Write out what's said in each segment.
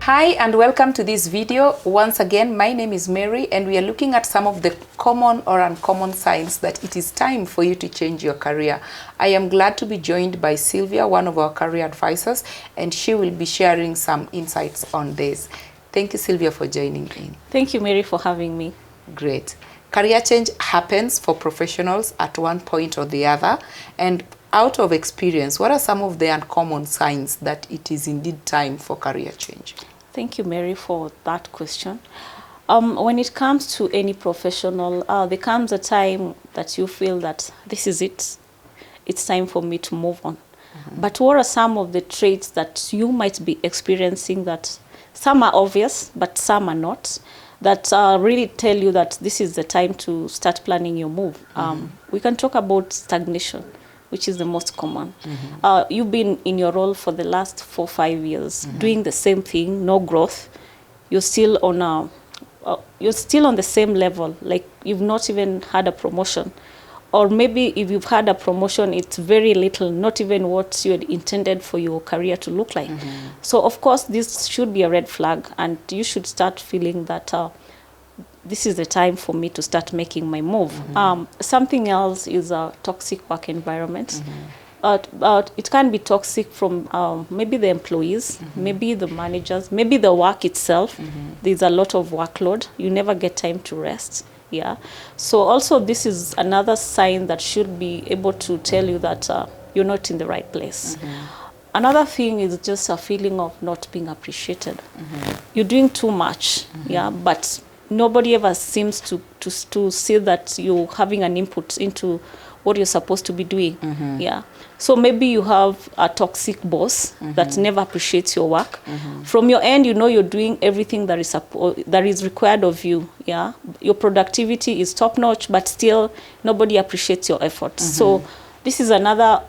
Hi and welcome to this video. Once again, my name is Mary and we are looking at some of the common or uncommon signs that it is time for you to change your career. I am glad to be joined by Sylvia, one of our career advisors, and she will be sharing some insights on this. Thank you, Sylvia, for joining in. Thank you, Mary, for having me. Great. Career change happens for professionals at one point or the other, and out of experience, what are some of the uncommon signs that it is indeed time for career change? Thank you, Mary, for that question. When it comes to any professional, there comes a time that you feel that this is it. It's time for me to move on. But what are some of the traits that you might be experiencing that some are obvious, but some are not, that really tell you that this is the time to start planning your move? We can talk about stagnation, which is the most common. You've been in your role for the last 4 or 5 years, doing the same thing, no growth. You're still on the same level, like you've not even had a promotion. Or maybe if you've had a promotion, it's very little, not even what you had intended for your career to look like. So of course, this should be a red flag, and you should start feeling that this is the time for me to start making my move. Something else is a toxic work environment. It can be toxic from maybe the employees, maybe the managers, maybe the work itself. There's a lot of workload. You never get time to rest. Yeah. So also this is another sign that should be able to tell you that you're not in the right place. Another thing is just a feeling of not being appreciated. You're doing too much, yeah, but nobody ever seems to see that you're having an input into what you're supposed to be doing. Yeah. So maybe you have a toxic boss that never appreciates your work. From your end, you know you're doing everything that is required of you. Yeah. Your productivity is top notch, but still nobody appreciates your efforts. So this is another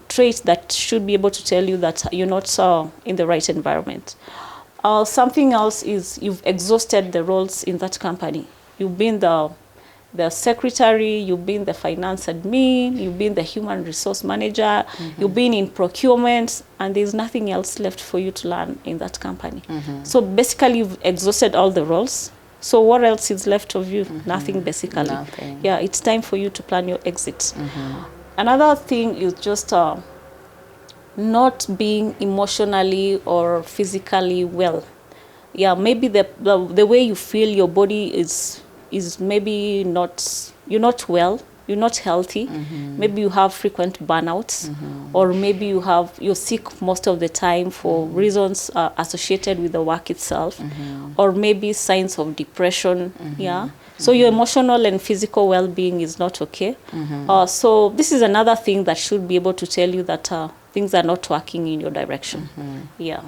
trait that should be able to tell you that you're not in the right environment. Something else is you've exhausted the roles in that company. You've been the secretary, you've been the finance admin, you've been the human resource manager, you've been in procurement, and there's nothing else left for you to learn in that company. So basically you've exhausted all the roles. So what else is left of you? Nothing, basically. Nothing. Yeah, it's time for you to plan your exit. Another thing is just not being emotionally or physically well. Yeah, maybe the way you feel your body is maybe not, you're not well, you're not healthy. Maybe you have frequent burnouts, or maybe you're sick most of the time for reasons associated with the work itself, or maybe signs of depression. Yeah. So your emotional and physical well-being is not okay. So this is another thing that should be able to tell you that things are not working in your direction. Yeah.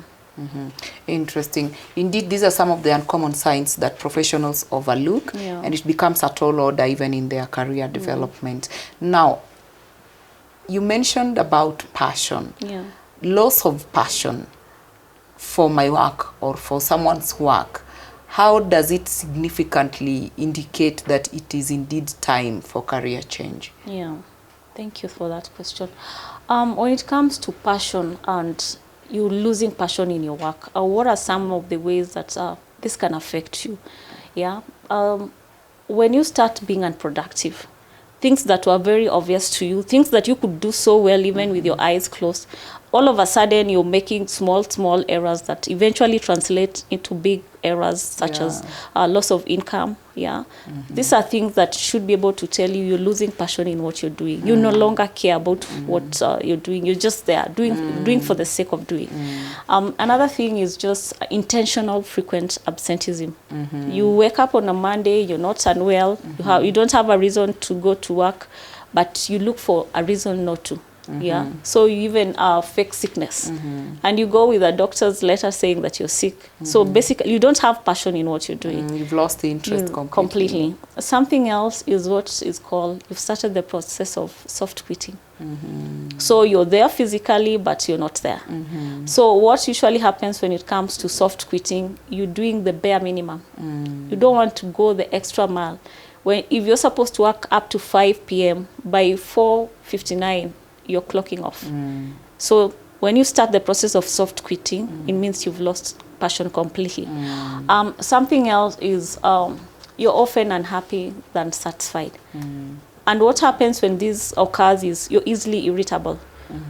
Interesting. Indeed, these are some of the uncommon signs that professionals overlook, and it becomes a tall order even in their career development. Now, you mentioned about passion. Loss of passion for my work or for someone's work. How does it significantly indicate that it is indeed time for career change? Yeah, thank you for that question. When it comes to passion and you losing passion in your work, what are some of the ways that this can affect you? Yeah. When you start being unproductive, things that were very obvious to you, things that you could do so well even with your eyes closed, all of a sudden you're making small errors that eventually translate into big errors, such as loss of income. Yeah. These are things that should be able to tell you you're losing passion in what you're doing. You no longer care about what you're doing. You're just there doing for the sake of doing. Another thing is just intentional frequent absenteeism. You wake up on a Monday, you're not unwell, you don't have a reason to go to work, but you look for a reason not to. Yeah. So you even fake sickness, and you go with a doctor's letter saying that you're sick. So basically, you don't have passion in what you're doing. You've lost the interest completely. Something else is what is called, you've started the process of soft quitting. So you're there physically, but you're not there. So what usually happens when it comes to soft quitting, you're doing the bare minimum. You don't want to go the extra mile. If you're supposed to work up to 5 p.m., by 4:59, you're clocking off. So when you start the process of soft quitting, it means you've lost passion completely. Something else is you're often unhappy than satisfied. And what happens when this occurs is you're easily irritable.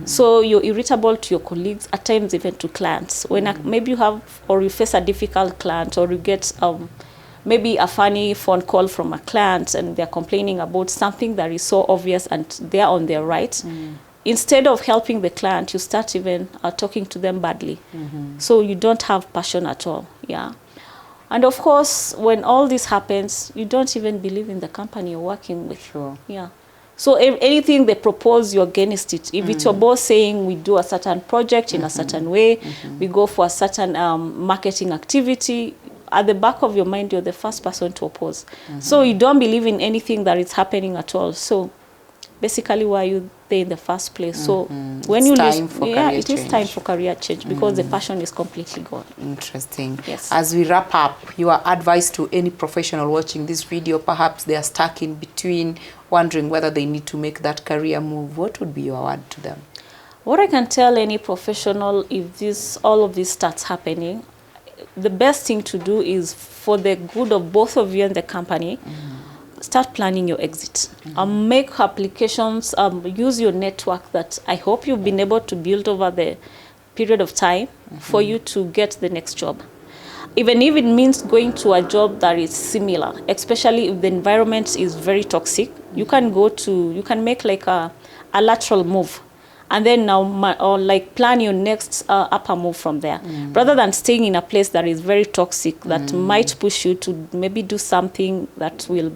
So you're irritable to your colleagues, at times even to clients. When maybe you have, or you face a difficult client, or you get maybe a funny phone call from a client and they're complaining about something that is so obvious and they're on their right. Instead of helping the client, you start even talking to them badly. So you don't have passion at all. Yeah. And of course, when all this happens, you don't even believe in the company you're working with. Sure. Yeah. So if anything they propose, you're against it. If it's your boss saying we do a certain project in a certain way, we go for a certain marketing activity, at the back of your mind, you're the first person to oppose. So you don't believe in anything that is happening at all. So basically, why are you there in the first place? So when you lose, it is time for career change, because the passion is completely gone. Interesting. Yes. As we wrap up, your advice to any professional watching this video, perhaps they are stuck in between, wondering whether they need to make that career move, what would be your word to them? What I can tell any professional, if all of this starts happening, the best thing to do is, for the good of both of you and the company, start planning your exit. Make applications, use your network that I hope you've been able to build over the period of time for you to get the next job. Even if it means going to a job that is similar, especially if the environment is very toxic, you can make like a lateral move. And then now, like, plan your next upper move from there, rather than staying in a place that is very toxic, that might push you to maybe do something that will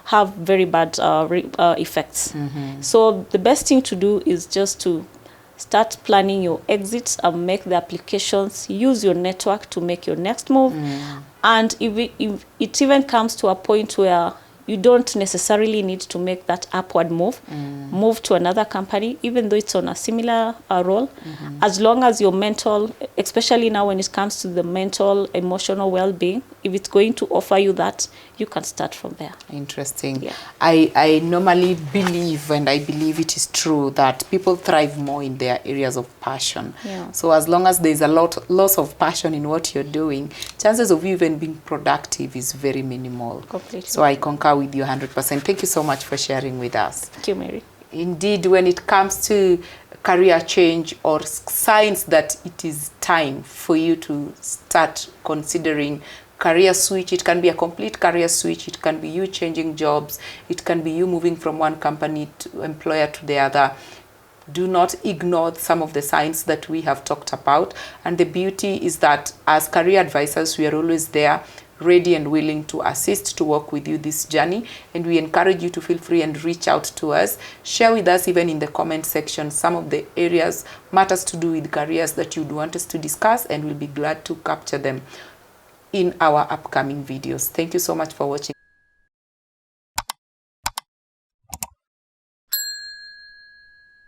have very bad effects. So the best thing to do is just to start planning your exits and make the applications. Use your network to make your next move. And if it even comes to a point where you don't necessarily need to make that upward move. Move to another company, even though it's on a similar role. As long as your mental, especially now when it comes to the mental, emotional well-being, if it's going to offer you that, you can start from there. Interesting. Yeah. I normally believe, and I believe it is true, that people thrive more in their areas of passion. Yeah. So as long as there's a loss of passion in what you're doing, chances of you even being productive is very minimal. Completely. So I concur with you 100%. Thank you so much for sharing with us. Thank you, Mary. Indeed, when it comes to career change or signs that it is time for you to start considering career switch, it can be a complete career switch, it can be you changing jobs, it can be you moving from one company to employer to the other. Do not ignore some of the signs that we have talked about. And the beauty is that as career advisors, we are always there, ready and willing to assist, to work with you this journey. And we encourage you to feel free and reach out to us. Share with us even in the comment section some of the areas, matters to do with careers that you'd want us to discuss, and we'll be glad to capture them in our upcoming videos. Thank you so much for watching.